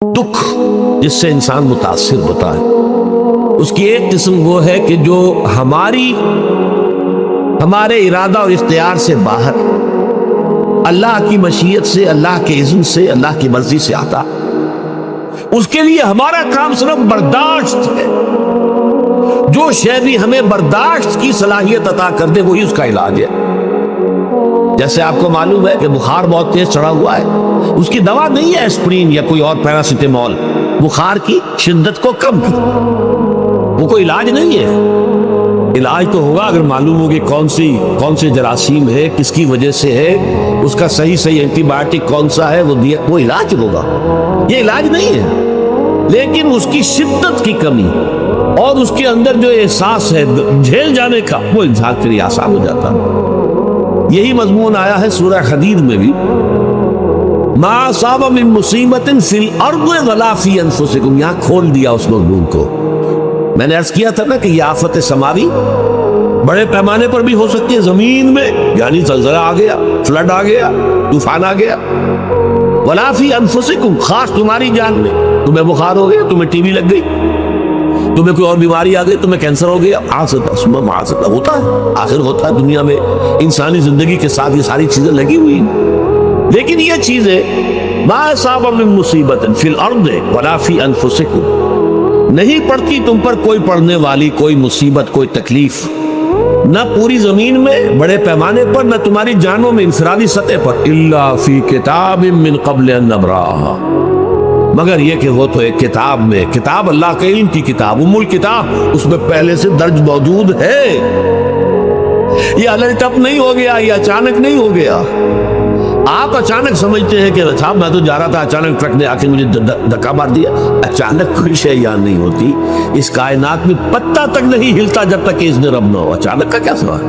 دکھ جس سے انسان متاثر ہوتا ہے اس کی ایک قسم وہ ہے کہ جو ہمارے ارادہ اور اختیار سے باہر اللہ کی مشیت سے، اللہ کے اذن سے، اللہ کی مرضی سے آتا، اس کے لیے ہمارا کام صرف برداشت ہے۔ جو شے بھی ہمیں برداشت کی صلاحیت عطا کر دے وہی اس کا علاج ہے۔ جیسے آپ کو معلوم ہے کہ بخار بہت تیز چڑھا ہوا ہے، اس کی دوا نہیں ہے اسپرین یا کوئی اور پیراسیٹامول بخار کی شدت کو کم کی، وہ کوئی علاج نہیں ہے۔ علاج تو ہوگا اگر معلوم ہو کہ کون سے جراثیم ہے، کس کی وجہ سے ہے، اس کا صحیح اینٹی بائیوٹک کون سا ہے، وہ علاج ہوگا۔ یہ علاج نہیں ہے، لیکن اس کی شدت کی کمی اور اس کے اندر جو احساس ہے جھیل جانے کا، وہ انسان کے لیے آسان ہو جاتا ہے۔ یہی مضمون آیا ہے سورہ حدید میں بھی، ما اصاب من مصیبت فی الارض ولا فی انفسکم، یہاں کھول دیا اس مضمون کو۔ میں نے عرض کیا تھا نا کہ یہ آفت سماوی بڑے پیمانے پر بھی ہو سکتی ہے، زمین میں یعنی زلزلہ آ گیا، فلڈ آ گیا، طوفان آ گیا، ولا فی انفسکم، خاص تمہاری جان میں، تمہیں بخار ہو گیا، تمہیں ٹی بی لگ گئی، تمہیں کوئی اور بیماری آ گئی، تمہیں کینسر ہو گیا، ہوتا ہے، آخر ہوتا ہے دنیا میں، انسانی زندگی کے ساتھ یہ ساری چیزیں لگی ہوئی ہیں۔ لیکن یہ چیزیں ما اصاب من مصیبت فی الارض ولا فی انفسکم، نہیں پڑتی تم پر کوئی پڑنے والی کوئی مصیبت، کوئی تکلیف، نہ پوری زمین میں بڑے پیمانے پر، نہ تمہاری جانوں میں انفرادی سطح پر، الا فی کتاب من قبل ان نبراها، مگر یہ کہ وہ تو ایک کتاب میں، کتاب اللہ کے علم کی کتاب، ام الکتاب، اس میں پہلے سے درج موجود ہے۔ یہ الٹ ٹپ نہیں ہو گیا، یہ اچانک نہیں ہو گیا۔ آپ اچانک سمجھتے ہیں کہ صاحب میں تو جا رہا تھا، اچانک ٹرک نے آ کے مجھے دھکا مار دیا۔ اچانک کوئی شے یاد نہیں ہوتی، اس کائنات میں پتہ تک نہیں ہلتا جب تک کہ اذن رب نہ ہو۔ اچانک کا کیا سوال؟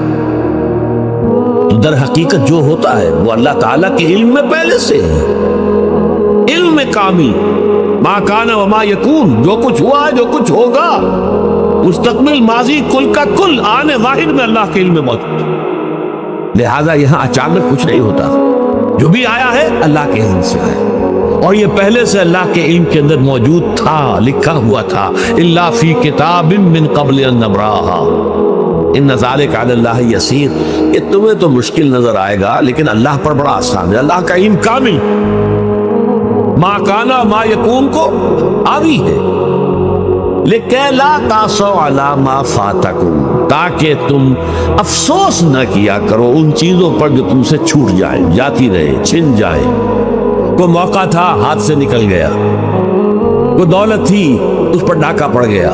تو در حقیقت جو ہوتا ہے وہ اللہ تعالیٰ کے علم میں پہلے سے ہے، علم میں کامل، ما کان وما یکون، جو کچھ ہوا ہے، جو کچھ ہوگا، مستقبل، ماضی، کل کا کل، آنے واحد میں اللہ کے علم میں موجود ہے۔ لہذا یہاں اچانک کچھ نہیں ہوتا، جو بھی آیا ہے اللہ کے علم سے ہے، اور یہ پہلے سے اللہ کے علم کے اندر موجود تھا، لکھا ہوا تھا، الا فی کتاب من قبل ان نبراها ان ذلک علی اللہ یسیر۔ یہ تمہیں تو مشکل نظر آئے گا لیکن اللہ پر بڑا آسان ہے، اللہ کا علم کامل، ما کانا ما یکون کو آوی ہے، لِكَيْ لَا تَعْصَوْا عَلَى مَا فَاتَكُمْ، تاکہ تم افسوس نہ کیا کرو ان چیزوں پر جو تم سے چھوٹ جائیں، جاتی رہے، چھن جائیں۔ کوئی موقع تھا ہاتھ سے نکل گیا، کوئی دولت تھی اس پر ڈاکہ پڑ گیا،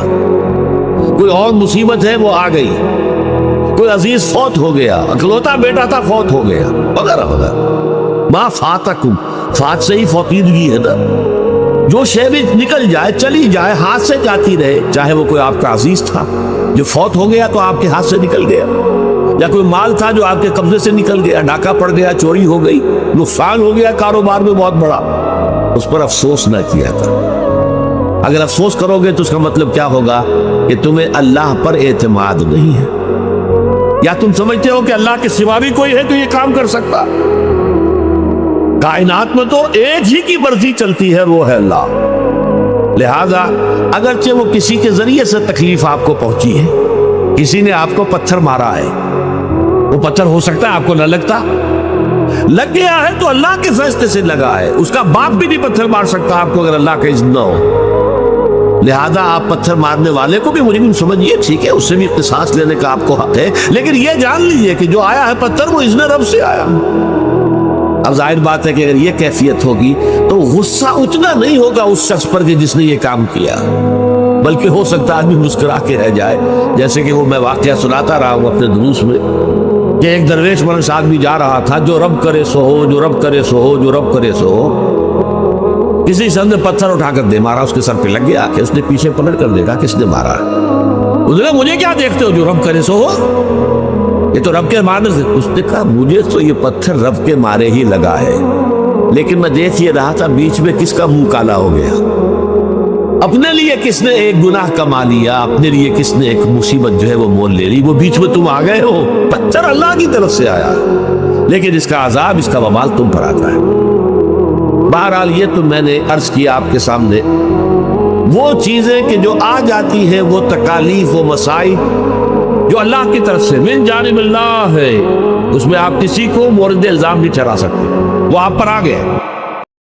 کوئی اور مصیبت ہے وہ آ گئی، کوئی عزیز فوت ہو گیا، اکلوتا بیٹا تھا فوت ہو گیا، وغیرہ وغیرہ۔ ما فاتکم، فات سے ہی فوتیدگی ہے نا، جو شے بھی نکل جائے، چلی جائے، ہاتھ سے جاتی رہے، چاہے وہ کوئی آپ کا عزیز تھا جو فوت ہو گیا تو آپ کے ہاتھ سے نکل گیا، یا کوئی مال تھا جو آپ کے قبضے سے نکل گیا، ڈاکہ پڑ گیا، چوری ہو گئی، نقصان ہو گیا کاروبار میں بہت بڑا، اس پر افسوس نہ کیا کرو۔ اگر افسوس کرو گے تو اس کا مطلب کیا ہوگا کہ تمہیں اللہ پر اعتماد نہیں ہے، یا تم سمجھتے ہو کہ اللہ کے سوا بھی کوئی ہے تو یہ کام کر سکتا۔ کائنات میں تو ایک ہی کی مرضی چلتی ہے، وہ ہے اللہ۔ لہذا اگرچہ وہ کسی کے ذریعے سے تکلیف آپ کو پہنچی ہے، کسی نے آپ کو پتھر مارا ہے، وہ پتھر ہو سکتا ہے آپ کو نہ لگتا، لگ گیا ہے تو اللہ کے فیصلے سے لگا ہے، اس کا باپ بھی نہیں پتھر مار سکتا آپ کو اگر اللہ کا اذن نہ ہو۔ لہذا آپ پتھر مارنے والے کو بھی مجرم سمجھیے، ٹھیک ہے، اس سے بھی قصاص لینے کا آپ کو حق ہے، لیکن یہ جان لیجئے کہ جو آیا ہے پتھر وہ اذن رب سے آیا۔ اب ظاہر بات ہے کہ اگر یہ کیفیت ہوگی تو غصہ اتنا نہیں ہوگا اس شخص پر کہ جس نے یہ کام کیا، بلکہ ہو سکتا آدمی مسکرا کے رہ جائے، جیسے کہ وہ میں واقعہ سناتا رہا ہوں اپنے دروس میں کہ ایک درویش منش آدمی جا رہا تھا، جو رب کرے سو ہو، جو رب کرے سو ہو، جو رب کرے سو ہو، کسی شخص نے پتھر اٹھا کر دے مارا، اس کے سر پہ لگ گیا کہ اس نے پیچھے پلٹ کر دیکھا کس نے مارا، اس نے مجھے کیا دیکھتے ہو، جو رب کرے سو ہو، یہ تو رب کے مارنے سے۔ اس نے کہا مجھے تو یہ پتھر رب کے مارے ہی لگا ہے، لیکن میں دیکھ یہ رہا تھا بیچ میں کس کا منہ کالا ہو گیا، اپنے لیے کس نے ایک گناہ کما لیا، اپنے لیے کس نے ایک مصیبت جو ہے وہ مول لے لی، وہ بیچ میں تم آ گئے ہو۔ پتھر اللہ کی طرف سے آیا، لیکن اس کا عذاب، اس کا وبال تم پر آتا ہے۔ بہرحال یہ تو میں نے عرض کیا آپ کے سامنے، وہ چیزیں کہ جو آ جاتی ہیں، وہ تکالیف و مصائب جو اللہ کی طرف سے من جانب اللہ ہے، اس میں آپ کسی کو مورد الزام نہیں ٹھہرا سکتے، وہ آپ پر آ گئے۔